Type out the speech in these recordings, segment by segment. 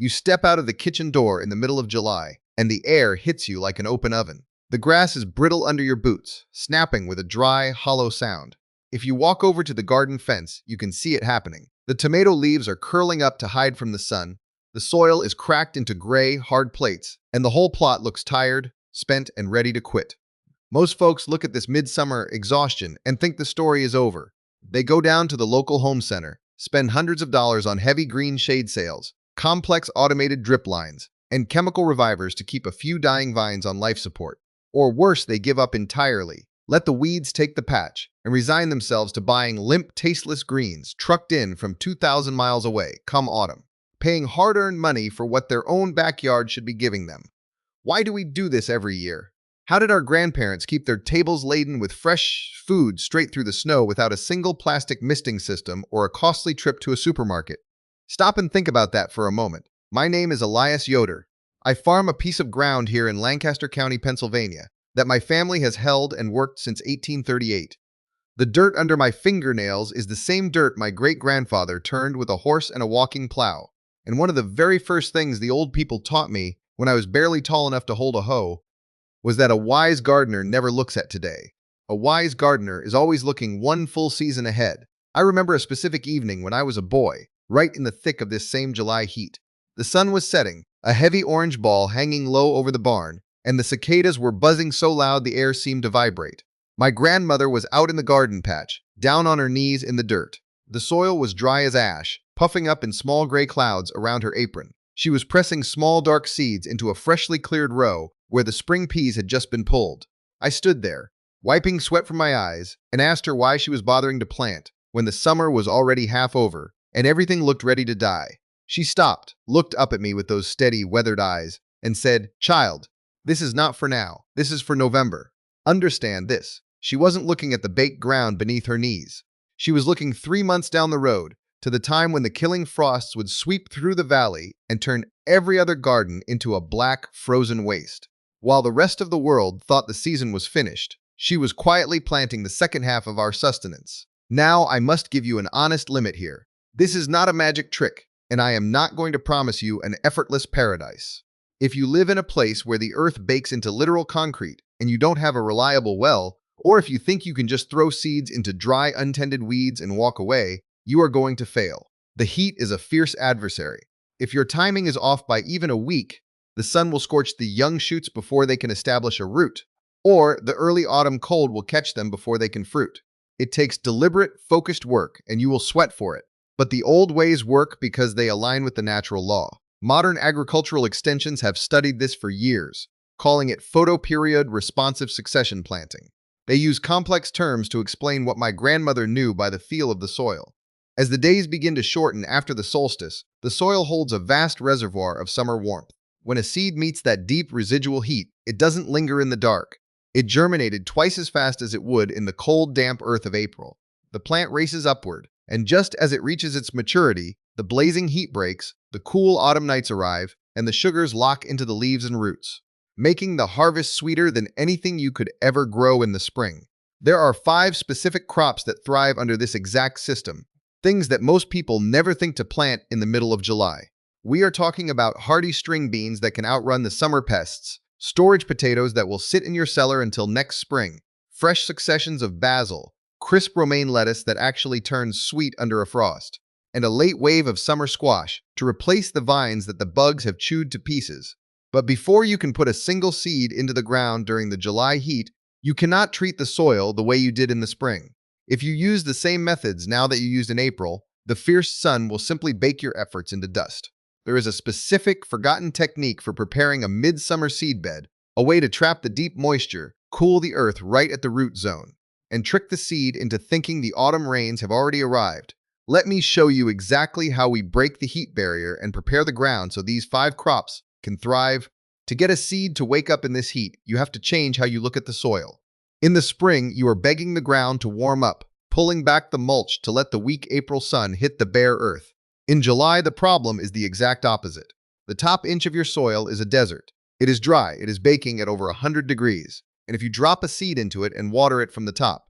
You step out of the kitchen door in the middle of July, and the air hits you like an open oven. The grass is brittle under your boots, snapping with a dry, hollow sound. If you walk over to the garden fence, you can see it happening. The tomato leaves are curling up to hide from the sun. The soil is cracked into gray, hard plates, and the whole plot looks tired, spent, and ready to quit. Most folks look at this midsummer exhaustion and think the story is over. They go down to the local home center, spend hundreds of dollars on heavy green shade sails, complex automated drip lines, and chemical revivers to keep a few dying vines on life support. Or worse, they give up entirely, let the weeds take the patch, and resign themselves to buying limp, tasteless greens trucked in from 2,000 miles away come autumn, paying hard-earned money for what their own backyard should be giving them. Why do we do this every year? How did our grandparents keep their tables laden with fresh food straight through the snow without a single plastic misting system or a costly trip to a supermarket? Stop and think about that for a moment. My name is Elias Yoder. I farm a piece of ground here in Lancaster County, Pennsylvania, that my family has held and worked since 1838. The dirt under my fingernails is the same dirt my great-grandfather turned with a horse and a walking plow. And one of the very first things the old people taught me when I was barely tall enough to hold a hoe was that a wise gardener never looks at today. A wise gardener is always looking one full season ahead. I remember a specific evening when I was a boy, right in the thick of this same July heat. The sun was setting, a heavy orange ball hanging low over the barn, and the cicadas were buzzing so loud the air seemed to vibrate. My grandmother was out in the garden patch, down on her knees in the dirt. The soil was dry as ash, puffing up in small gray clouds around her apron. She was pressing small dark seeds into a freshly cleared row where the spring peas had just been pulled. I stood there, wiping sweat from my eyes, and asked her why she was bothering to plant when the summer was already half over and everything looked ready to die. She stopped, looked up at me with those steady, weathered eyes, and said, "Child, this is not for now. This is for November. Understand this." She wasn't looking at the baked ground beneath her knees. She was looking 3 months down the road, to the time when the killing frosts would sweep through the valley and turn every other garden into a black, frozen waste. While the rest of the world thought the season was finished, she was quietly planting the second half of our sustenance. Now I must give you an honest limit here. This is not a magic trick, and I am not going to promise you an effortless paradise. If you live in a place where the earth bakes into literal concrete and you don't have a reliable well, or if you think you can just throw seeds into dry, untended weeds and walk away, you are going to fail. The heat is a fierce adversary. If your timing is off by even a week, the sun will scorch the young shoots before they can establish a root, or the early autumn cold will catch them before they can fruit. It takes deliberate, focused work, and you will sweat for it. But the old ways work because they align with the natural law. Modern agricultural extensions have studied this for years, calling it photoperiod responsive succession planting. They use complex terms to explain what my grandmother knew by the feel of the soil. As the days begin to shorten after the solstice, the soil holds a vast reservoir of summer warmth. When a seed meets that deep residual heat, it doesn't linger in the dark. It germinated twice as fast as it would in the cold, damp earth of April. The plant races upward, and just as it reaches its maturity, the blazing heat breaks, the cool autumn nights arrive, and the sugars lock into the leaves and roots, making the harvest sweeter than anything you could ever grow in the spring. There are 5 specific crops that thrive under this exact system, things that most people never think to plant in the middle of July. We are talking about hardy string beans that can outrun the summer pests, storage potatoes that will sit in your cellar until next spring, fresh successions of basil, crisp romaine lettuce that actually turns sweet under a frost, and a late wave of summer squash to replace the vines that the bugs have chewed to pieces. But before you can put a single seed into the ground during the July heat, you cannot treat the soil the way you did in the spring. If you use the same methods now that you used in April, the fierce sun will simply bake your efforts into dust. There is a specific, forgotten technique for preparing a midsummer seedbed, a way to trap the deep moisture, cool the earth right at the root zone, and trick the seed into thinking the autumn rains have already arrived. Let me show you exactly how we break the heat barrier and prepare the ground so these 5 crops can thrive. To get a seed to wake up in this heat, you have to change how you look at the soil. In the spring, you are begging the ground to warm up, pulling back the mulch to let the weak April sun hit the bare earth. In July, the problem is the exact opposite. The top inch of your soil is a desert. It is dry, it is baking at over 100 degrees, and if you drop a seed into it and water it from the top,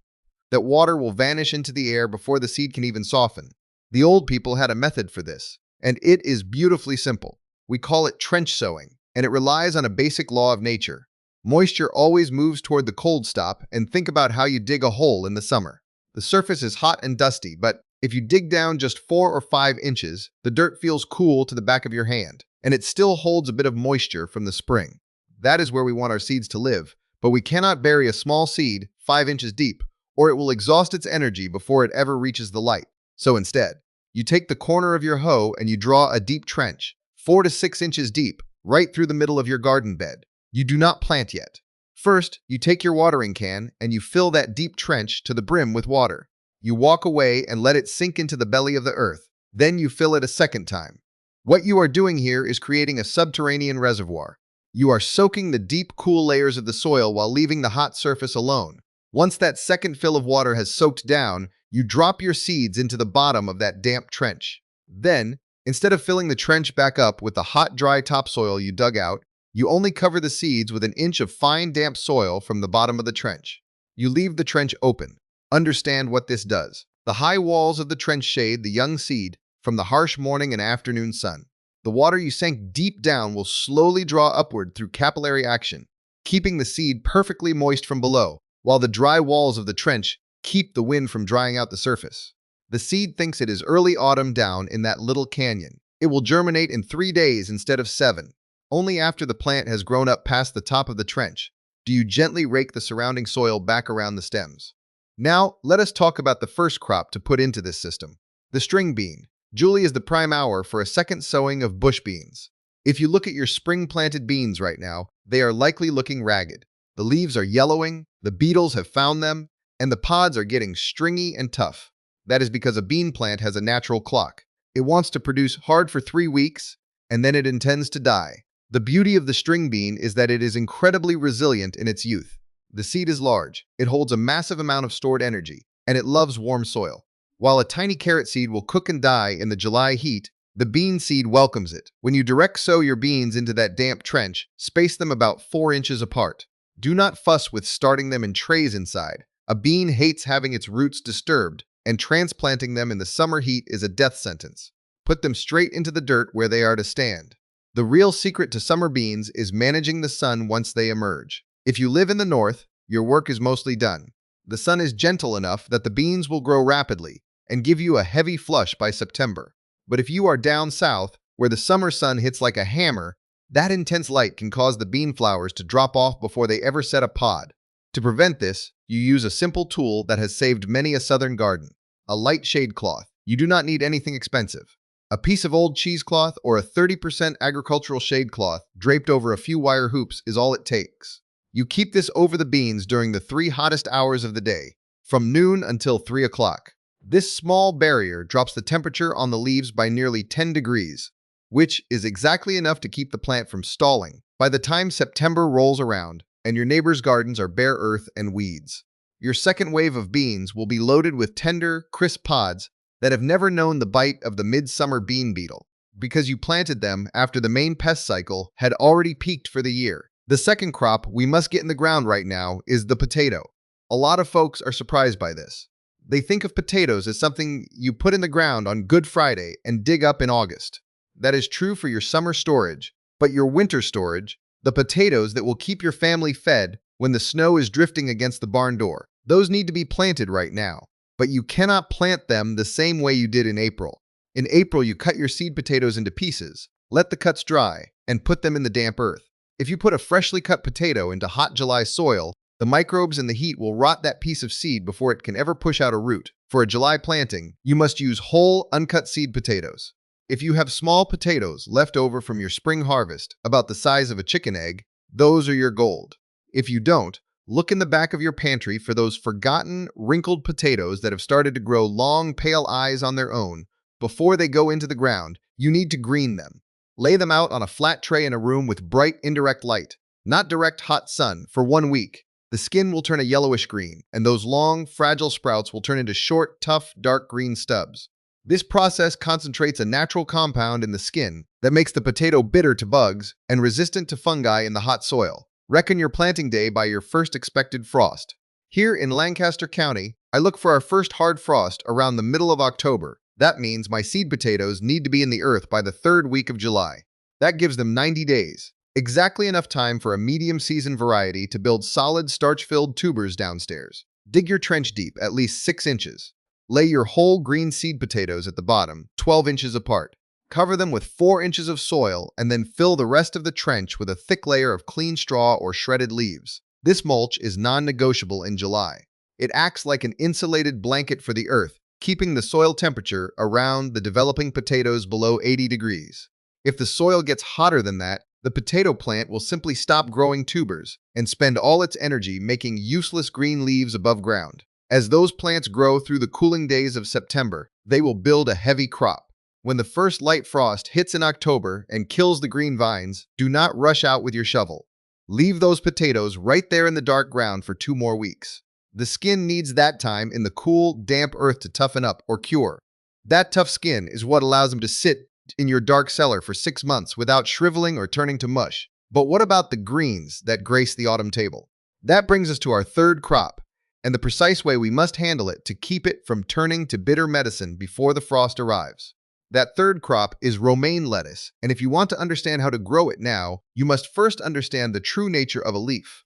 that water will vanish into the air before the seed can even soften. The old people had a method for this, and it is beautifully simple. We call it trench sowing, and it relies on a basic law of nature. Moisture always moves toward the cold stop, and think about how you dig a hole in the summer. The surface is hot and dusty, but if you dig down just 4 or 5 inches, the dirt feels cool to the back of your hand, and it still holds a bit of moisture from the spring. That is where we want our seeds to live, but we cannot bury a small seed 5 inches deep, or it will exhaust its energy before it ever reaches the light. So instead, you take the corner of your hoe and you draw a deep trench, 4 to 6 inches deep, right through the middle of your garden bed. You do not plant yet. First, you take your watering can and you fill that deep trench to the brim with water. You walk away and let it sink into the belly of the earth. Then you fill it a second time. What you are doing here is creating a subterranean reservoir. You are soaking the deep, cool layers of the soil while leaving the hot surface alone. Once that second fill of water has soaked down, you drop your seeds into the bottom of that damp trench. Then, instead of filling the trench back up with the hot, dry topsoil you dug out, you only cover the seeds with an inch of fine, damp soil from the bottom of the trench. You leave the trench open. Understand what this does. The high walls of the trench shade the young seed from the harsh morning and afternoon sun. The water you sank deep down will slowly draw upward through capillary action, keeping the seed perfectly moist from below, while the dry walls of the trench keep the wind from drying out the surface. The seed thinks it is early autumn down in that little canyon. It will germinate in 3 days instead of 7. Only after the plant has grown up past the top of the trench do you gently rake the surrounding soil back around the stems. Now, let us talk about the first crop to put into this system, the string bean. July is the prime hour for a second sowing of bush beans. If you look at your spring-planted beans right now, they are likely looking ragged. The leaves are yellowing, the beetles have found them, and the pods are getting stringy and tough. That is because a bean plant has a natural clock. It wants to produce hard for 3 weeks, and then it intends to die. The beauty of the string bean is that it is incredibly resilient in its youth. The seed is large, it holds a massive amount of stored energy, and it loves warm soil. While a tiny carrot seed will cook and die in the July heat, the bean seed welcomes it. When you direct sow your beans into that damp trench, space them about 4 inches apart. Do not fuss with starting them in trays inside. A bean hates having its roots disturbed, and transplanting them in the summer heat is a death sentence. Put them straight into the dirt where they are to stand. The real secret to summer beans is managing the sun once they emerge. If you live in the north, your work is mostly done. The sun is gentle enough that the beans will grow rapidly and give you a heavy flush by September. But if you are down south, where the summer sun hits like a hammer, that intense light can cause the bean flowers to drop off before they ever set a pod. To prevent this, you use a simple tool that has saved many a southern garden, a light shade cloth. You do not need anything expensive. A piece of old cheesecloth or a 30% agricultural shade cloth draped over a few wire hoops is all it takes. You keep this over the beans during the 3 hottest hours of the day, from noon until 3 o'clock. This small barrier drops the temperature on the leaves by nearly 10 degrees, which is exactly enough to keep the plant from stalling by the time September rolls around and your neighbors' gardens are bare earth and weeds. Your second wave of beans will be loaded with tender, crisp pods that have never known the bite of the midsummer bean beetle, because you planted them after the main pest cycle had already peaked for the year. The second crop we must get in the ground right now is the potato. A lot of folks are surprised by this. They think of potatoes as something you put in the ground on Good Friday and dig up in August. That is true for your summer storage, but your winter storage, the potatoes that will keep your family fed when the snow is drifting against the barn door, those need to be planted right now. But you cannot plant them the same way you did in April. In April, you cut your seed potatoes into pieces, let the cuts dry, and put them in the damp earth. If you put a freshly cut potato into hot July soil, the microbes and the heat will rot that piece of seed before it can ever push out a root. For a July planting, you must use whole, uncut seed potatoes. If you have small potatoes left over from your spring harvest, about the size of a chicken egg, those are your gold. If you don't, look in the back of your pantry for those forgotten, wrinkled potatoes that have started to grow long, pale eyes on their own. Before they go into the ground, you need to green them. Lay them out on a flat tray in a room with bright, indirect light, not direct hot sun, for 1 week. The skin will turn a yellowish green, and those long, fragile sprouts will turn into short, tough, dark green stubs. This process concentrates a natural compound in the skin that makes the potato bitter to bugs and resistant to fungi in the hot soil. Reckon your planting day by your first expected frost. Here in Lancaster County, I look for our first hard frost around the middle of October. That means my seed potatoes need to be in the earth by the 3rd week of July. That gives them 90 days, exactly enough time for a medium-season variety to build solid starch-filled tubers downstairs. Dig your trench deep, at least 6 inches. Lay your whole green seed potatoes at the bottom, 12 inches apart. Cover them with 4 inches of soil and then fill the rest of the trench with a thick layer of clean straw or shredded leaves. This mulch is non-negotiable in July. It acts like an insulated blanket for the earth, keeping the soil temperature around the developing potatoes below 80 degrees. If the soil gets hotter than that, the potato plant will simply stop growing tubers and spend all its energy making useless green leaves above ground. As those plants grow through the cooling days of September, they will build a heavy crop. When the first light frost hits in October and kills the green vines, do not rush out with your shovel. Leave those potatoes right there in the dark ground for 2 more weeks. The skin needs that time in the cool, damp earth to toughen up or cure. That tough skin is what allows them to sit in your dark cellar for 6 months without shriveling or turning to mush. But what about the greens that grace the autumn table? That brings us to our third crop, and the precise way we must handle it to keep it from turning to bitter medicine before the frost arrives. That third crop is romaine lettuce, and if you want to understand how to grow it now, you must first understand the true nature of a leaf.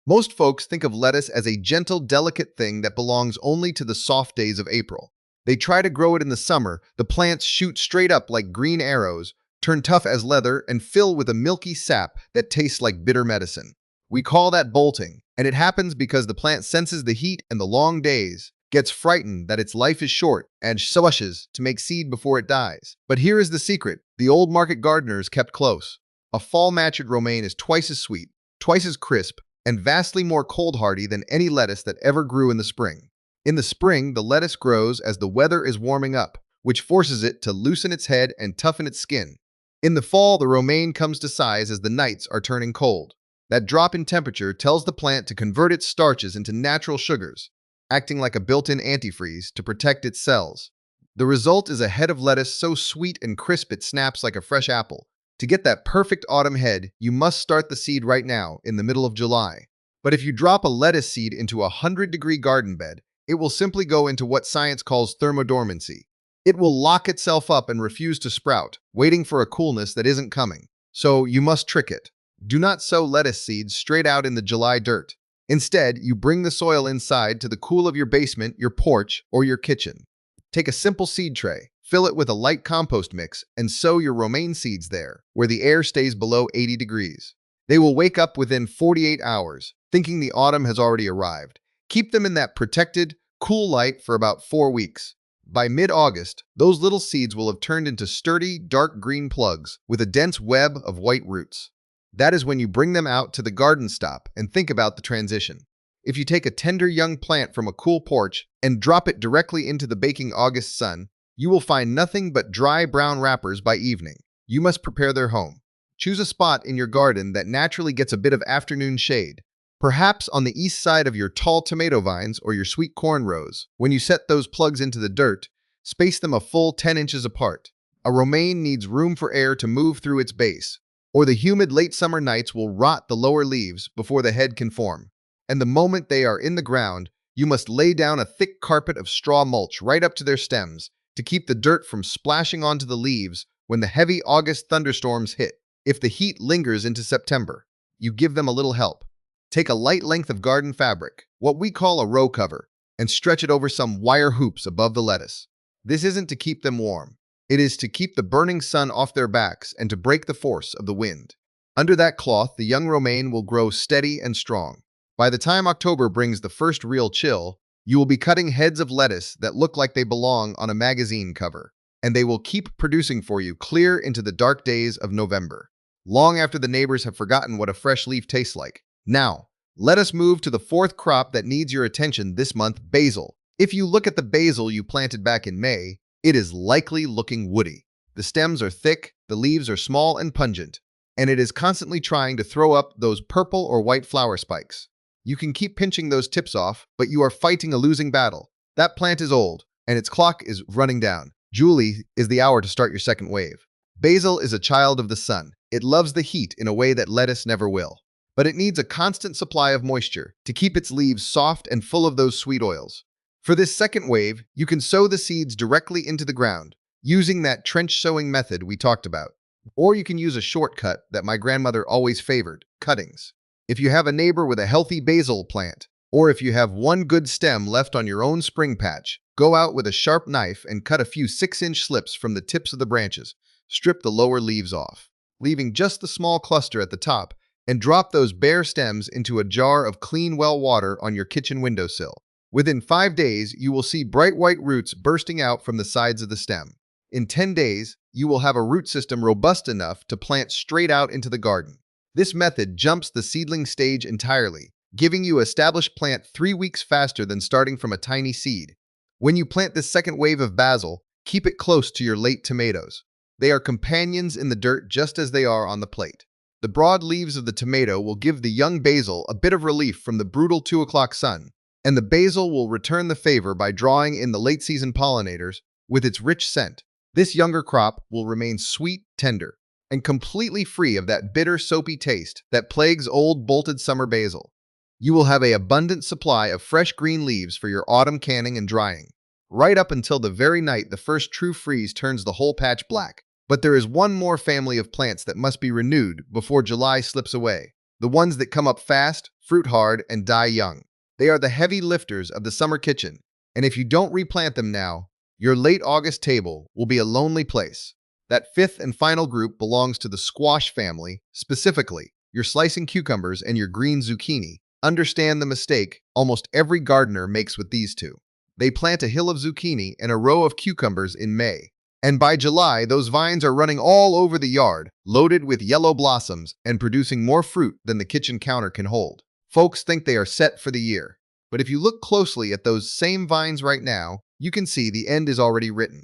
Most folks think of lettuce as a gentle, delicate thing that belongs only to the soft days of April. They try to grow it in the summer, the plants shoot straight up like green arrows, turn tough as leather, and fill with a milky sap that tastes like bitter medicine. We call that bolting, and it happens because the plant senses the heat and the long days, gets frightened that its life is short, and rushes to make seed before it dies. But here is the secret the old market gardeners kept close. A fall-matured romaine is twice as sweet, twice as crisp, and vastly more cold-hardy than any lettuce that ever grew in the spring. In the spring, the lettuce grows as the weather is warming up, which forces it to loosen its head and toughen its skin. In the fall, the romaine comes to size as the nights are turning cold. That drop in temperature tells the plant to convert its starches into natural sugars, acting like a built-in antifreeze to protect its cells. The result is a head of lettuce so sweet and crisp it snaps like a fresh apple. To get that perfect autumn head, you must start the seed right now, in the middle of July. But if you drop a lettuce seed into a 100-degree garden bed, it will simply go into what science calls thermodormancy. It will lock itself up and refuse to sprout, waiting for a coolness that isn't coming. So you must trick it. Do not sow lettuce seeds straight out in the July dirt. Instead, you bring the soil inside to the cool of your basement, your porch, or your kitchen. Take a simple seed tray, fill it with a light compost mix, and sow your romaine seeds there, where the air stays below 80 degrees. They will wake up within 48 hours, thinking the autumn has already arrived. Keep them in that protected, cool light for about 4 weeks. By mid-August, those little seeds will have turned into sturdy, dark green plugs with a dense web of white roots. That is when you bring them out to the garden stop and think about the transition. If you take a tender young plant from a cool porch and drop it directly into the baking August sun, you will find nothing but dry brown wrappers by evening. You must prepare their home. Choose a spot in your garden that naturally gets a bit of afternoon shade, perhaps on the east side of your tall tomato vines or your sweet corn rows. When you set those plugs into the dirt, space them a full 10 inches apart. A romaine needs room for air to move through its base, or the humid late summer nights will rot the lower leaves before the head can form. And the moment they are in the ground, you must lay down a thick carpet of straw mulch right up to their stems to keep the dirt from splashing onto the leaves when the heavy August thunderstorms hit. If the heat lingers into September, you give them a little help. Take a light length of garden fabric, what we call a row cover, and stretch it over some wire hoops above the lettuce. This isn't to keep them warm. It is to keep the burning sun off their backs and to break the force of the wind. Under that cloth, the young romaine will grow steady and strong. By the time October brings the first real chill, you will be cutting heads of lettuce that look like they belong on a magazine cover, and they will keep producing for you clear into the dark days of November, long after the neighbors have forgotten what a fresh leaf tastes like. Now, let us move to the fourth crop that needs your attention this month, basil. If you look at the basil you planted back in May, it is likely looking woody. The stems are thick, the leaves are small and pungent, and it is constantly trying to throw up those purple or white flower spikes. You can keep pinching those tips off, but you are fighting a losing battle. That plant is old, and its clock is running down. July is the hour to start your second wave. Basil is a child of the sun. It loves the heat in a way that lettuce never will. But it needs a constant supply of moisture to keep its leaves soft and full of those sweet oils. For this second wave, you can sow the seeds directly into the ground, using that trench sowing method we talked about. Or you can use a shortcut that my grandmother always favored, cuttings. If you have a neighbor with a healthy basil plant, or if you have one good stem left on your own spring patch, go out with a sharp knife and cut a few 6-inch slips from the tips of the branches. Strip the lower leaves off, leaving just the small cluster at the top, and drop those bare stems into a jar of clean well water on your kitchen windowsill. Within 5 days, you will see bright white roots bursting out from the sides of the stem. In 10 days, you will have a root system robust enough to plant straight out into the garden. This method jumps the seedling stage entirely, giving you an established plant 3 weeks faster than starting from a tiny seed. When you plant this second wave of basil, keep it close to your late tomatoes. They are companions in the dirt just as they are on the plate. The broad leaves of the tomato will give the young basil a bit of relief from the brutal 2 o'clock sun, and the basil will return the favor by drawing in the late-season pollinators with its rich scent. This younger crop will remain sweet, tender, and completely free of that bitter, soapy taste that plagues old, bolted summer basil. You will have an abundant supply of fresh green leaves for your autumn canning and drying, right up until the very night the first true freeze turns the whole patch black. But there is one more family of plants that must be renewed before July slips away. The ones that come up fast, fruit hard, and die young. They are the heavy lifters of the summer kitchen, and if you don't replant them now, your late August table will be a lonely place. That fifth and final group belongs to the squash family, specifically your slicing cucumbers and your green zucchini. Understand the mistake almost every gardener makes with these two. They plant a hill of zucchini and a row of cucumbers in May. And by July, those vines are running all over the yard, loaded with yellow blossoms and producing more fruit than the kitchen counter can hold. Folks think they are set for the year. But if you look closely at those same vines right now, you can see the end is already written.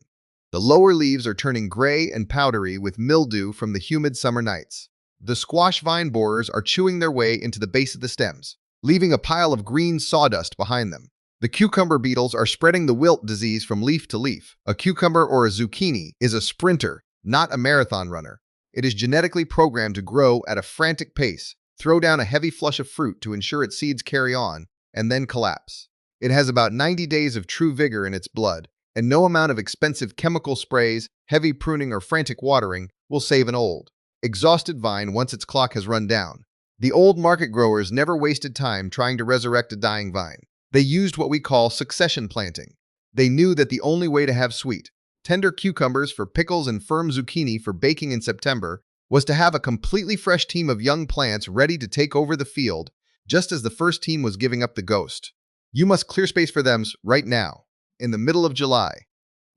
The lower leaves are turning gray and powdery with mildew from the humid summer nights. The squash vine borers are chewing their way into the base of the stems, leaving a pile of green sawdust behind them. The cucumber beetles are spreading the wilt disease from leaf to leaf. A cucumber or a zucchini is a sprinter, not a marathon runner. It is genetically programmed to grow at a frantic pace, throw down a heavy flush of fruit to ensure its seeds carry on, and then collapse. It has about 90 days of true vigor in its blood, and no amount of expensive chemical sprays, heavy pruning, or frantic watering will save an old, exhausted vine once its clock has run down. The old market growers never wasted time trying to resurrect a dying vine. They used what we call succession planting. They knew that the only way to have sweet, tender cucumbers for pickles and firm zucchini for baking in September was to have a completely fresh team of young plants ready to take over the field, just as the first team was giving up the ghost. You must clear space for them right now, in the middle of July.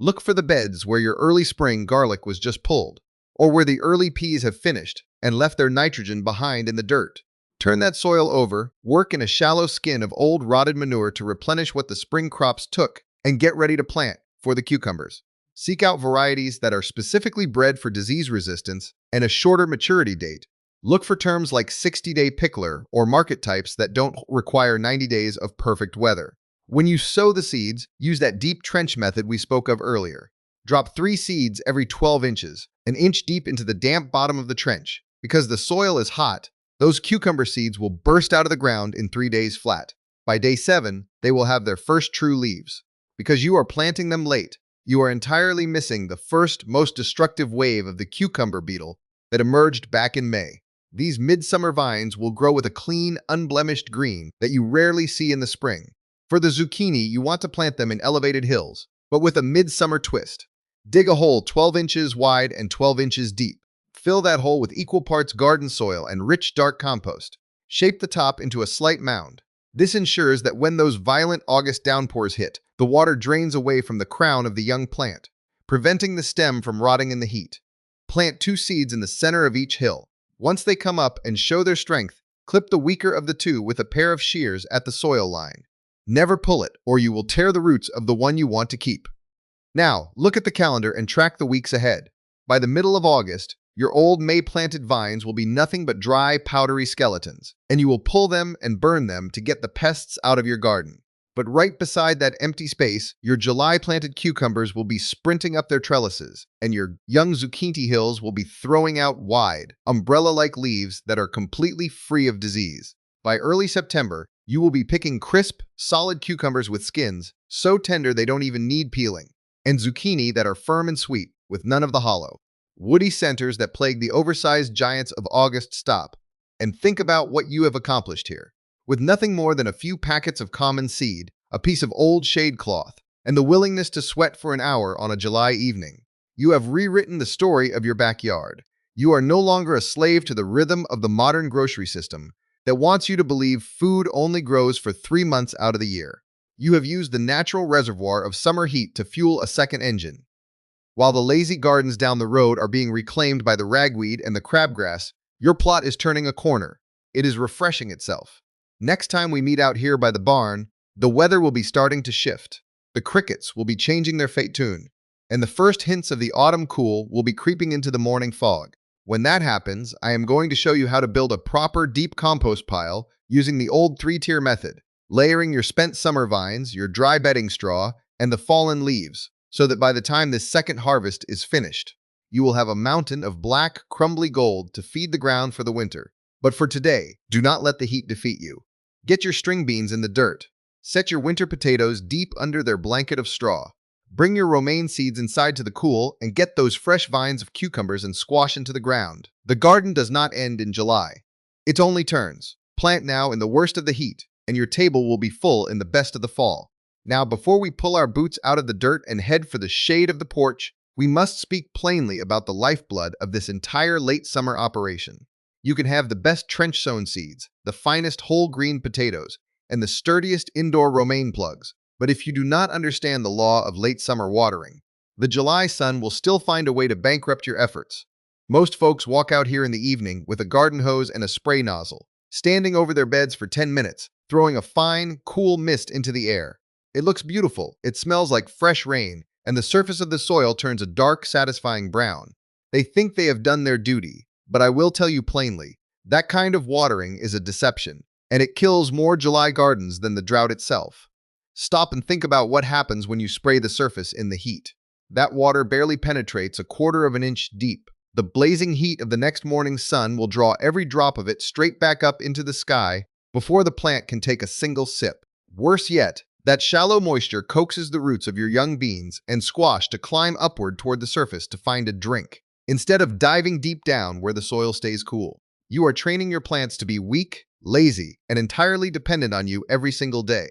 Look for the beds where your early spring garlic was just pulled, or where the early peas have finished and left their nitrogen behind in the dirt. Turn that soil over, work in a shallow skin of old rotted manure to replenish what the spring crops took, and get ready to plant for the cucumbers. Seek out varieties that are specifically bred for disease resistance and a shorter maturity date. Look for terms like 60-day pickler or market types that don't require 90 days of perfect weather. When you sow the seeds, use that deep trench method we spoke of earlier. Drop 3 seeds every 12 inches, an inch deep into the damp bottom of the trench. Because the soil is hot, those cucumber seeds will burst out of the ground in 3 days flat. By day 7, they will have their first true leaves. Because you are planting them late, you are entirely missing the first, most destructive wave of the cucumber beetle that emerged back in May. These midsummer vines will grow with a clean, unblemished green that you rarely see in the spring. For the zucchini, you want to plant them in elevated hills, but with a midsummer twist. Dig a hole 12 inches wide and 12 inches deep. Fill that hole with equal parts garden soil and rich, dark compost. Shape the top into a slight mound. This ensures that when those violent August downpours hit, the water drains away from the crown of the young plant, preventing the stem from rotting in the heat. Plant 2 seeds in the center of each hill. Once they come up and show their strength, clip the weaker of the 2 with a pair of shears at the soil line. Never pull it, or you will tear the roots of the one you want to keep. Now, look at the calendar and track the weeks ahead. By the middle of August, your old May-planted vines will be nothing but dry, powdery skeletons, and you will pull them and burn them to get the pests out of your garden. But right beside that empty space, your July-planted cucumbers will be sprinting up their trellises, and your young zucchini hills will be throwing out wide, umbrella-like leaves that are completely free of disease. By early September, you will be picking crisp, solid cucumbers with skins, so tender they don't even need peeling, and zucchini that are firm and sweet, with none of the hollow. woody centers that plague the oversized giants of August stop, and think about what you have accomplished here. With nothing more than a few packets of common seed, a piece of old shade cloth, and the willingness to sweat for an hour on a July evening, you have rewritten the story of your backyard. You are no longer a slave to the rhythm of the modern grocery system that wants you to believe food only grows for 3 months out of the year. You have used the natural reservoir of summer heat to fuel a second engine. While the lazy gardens down the road are being reclaimed by the ragweed and the crabgrass, your plot is turning a corner. It is refreshing itself. Next time we meet out here by the barn, the weather will be starting to shift. The crickets will be changing their fate tune, and the first hints of the autumn cool will be creeping into the morning fog. When that happens, I am going to show you how to build a proper deep compost pile using the old 3-tier method, layering your spent summer vines, your dry bedding straw, and the fallen leaves, so that by the time this second harvest is finished, you will have a mountain of black, crumbly gold to feed the ground for the winter. But for today, do not let the heat defeat you. Get your string beans in the dirt. Set your winter potatoes deep under their blanket of straw. Bring your romaine seeds inside to the cool and get those fresh vines of cucumbers and squash into the ground. The garden does not end in July. It only turns. Plant now in the worst of the heat, and your table will be full in the best of the fall. Now, before we pull our boots out of the dirt and head for the shade of the porch, we must speak plainly about the lifeblood of this entire late summer operation. You can have the best trench-sown seeds, the finest whole green potatoes, and the sturdiest indoor romaine plugs. But if you do not understand the law of late summer watering, the July sun will still find a way to bankrupt your efforts. Most folks walk out here in the evening with a garden hose and a spray nozzle, standing over their beds for 10 minutes, throwing a fine, cool mist into the air. It looks beautiful, it smells like fresh rain, and the surface of the soil turns a dark, satisfying brown. They think they have done their duty, but I will tell you plainly, that kind of watering is a deception, and it kills more July gardens than the drought itself. Stop and think about what happens when you spray the surface in the heat. That water barely penetrates a quarter of an inch deep. The blazing heat of the next morning's sun will draw every drop of it straight back up into the sky before the plant can take a single sip. Worse yet, that shallow moisture coaxes the roots of your young beans and squash to climb upward toward the surface to find a drink, instead of diving deep down where the soil stays cool. You are training your plants to be weak, lazy, and entirely dependent on you every single day.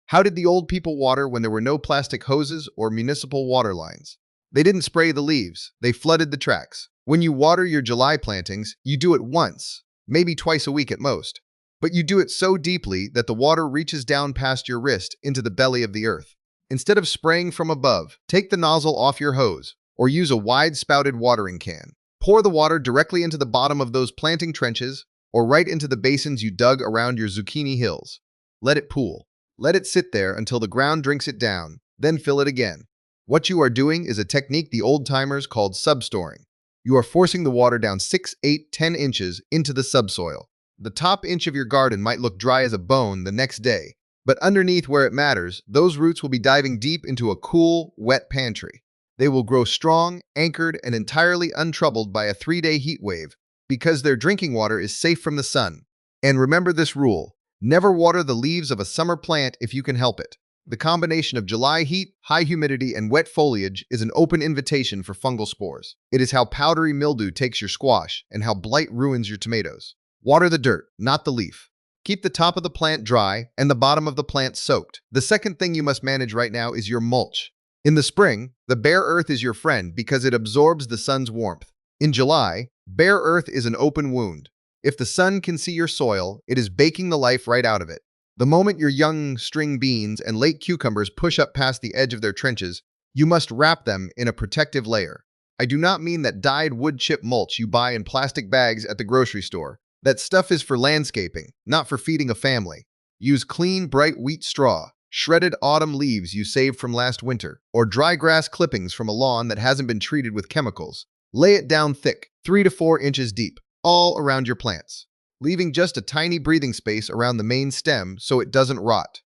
How did the old people water when there were no plastic hoses or municipal water lines? They didn't spray the leaves, they flooded the tracks. When you water your July plantings, you do it once, maybe twice a week at most. But you do it so deeply that the water reaches down past your wrist into the belly of the earth. Instead of spraying from above, take the nozzle off your hose, or use a wide-spouted watering can. Pour the water directly into the bottom of those planting trenches, or right into the basins you dug around your zucchini hills. Let it pool. Let it sit there until the ground drinks it down, then fill it again. What you are doing is a technique the old-timers called substoring. You are forcing the water down 6, 8, 10 inches into the subsoil. The top inch of your garden might look dry as a bone the next day, but underneath where it matters, those roots will be diving deep into a cool, wet pantry. They will grow strong, anchored, and entirely untroubled by a 3-day heat wave because their drinking water is safe from the sun. And remember this rule: never water the leaves of a summer plant if you can help it. The combination of July heat, high humidity, and wet foliage is an open invitation for fungal spores. It is how powdery mildew takes your squash and how blight ruins your tomatoes. Water the dirt, not the leaf. Keep the top of the plant dry and the bottom of the plant soaked. The second thing you must manage right now is your mulch. In the spring, the bare earth is your friend because it absorbs the sun's warmth. In July, bare earth is an open wound. If the sun can see your soil, it is baking the life right out of it. The moment your young string beans and late cucumbers push up past the edge of their trenches, you must wrap them in a protective layer. I do not mean that dyed wood chip mulch you buy in plastic bags at the grocery store. That stuff is for landscaping, not for feeding a family. Use clean, bright wheat straw, shredded autumn leaves you saved from last winter, or dry grass clippings from a lawn that hasn't been treated with chemicals. Lay it down thick, 3 to 4 inches deep, all around your plants, leaving just a tiny breathing space around the main stem so it doesn't rot.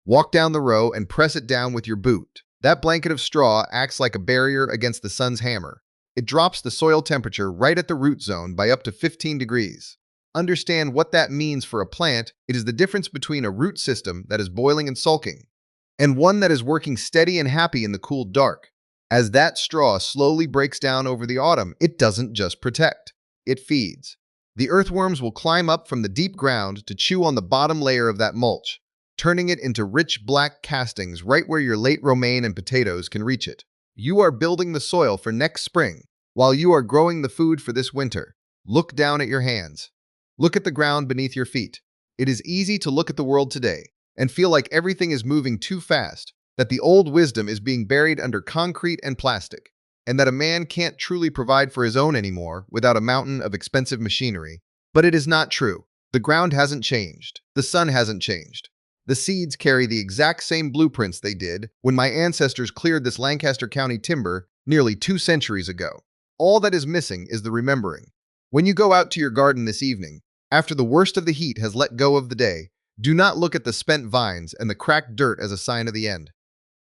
Walk down the row and press it down with your boot. That blanket of straw acts like a barrier against the sun's hammer. It drops the soil temperature right at the root zone by up to 15 degrees. Understand what that means for a plant. It is the difference between a root system that is boiling and sulking, and one that is working steady and happy in the cool dark. As that straw slowly breaks down over the autumn, it doesn't just protect, it feeds. The earthworms will climb up from the deep ground to chew on the bottom layer of that mulch, turning it into rich black castings right where your late romaine and potatoes can reach it. You are building the soil for next spring, while you are growing the food for this winter. Look down at your hands. Look at the ground beneath your feet. It is easy to look at the world today and feel like everything is moving too fast, that the old wisdom is being buried under concrete and plastic, and that a man can't truly provide for his own anymore without a mountain of expensive machinery. But it is not true. The ground hasn't changed. The sun hasn't changed. The seeds carry the exact same blueprints they did when my ancestors cleared this Lancaster County timber nearly 2 centuries ago. All that is missing is the remembering. When you go out to your garden this evening, after the worst of the heat has let go of the day, do not look at the spent vines and the cracked dirt as a sign of the end.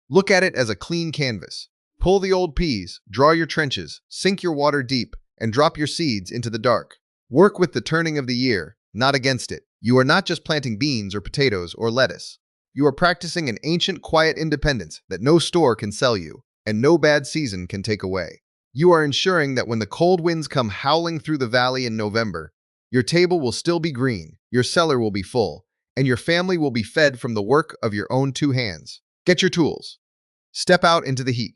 Look at it as a clean canvas. Pull the old peas, draw your trenches, sink your water deep, and drop your seeds into the dark. Work with the turning of the year, not against it. You are not just planting beans or potatoes or lettuce. You are practicing an ancient, quiet independence that no store can sell you, and no bad season can take away. You are ensuring that when the cold winds come howling through the valley in November, your table will still be green, your cellar will be full, and your family will be fed from the work of your own 2 hands. Get your tools. Step out into the heat.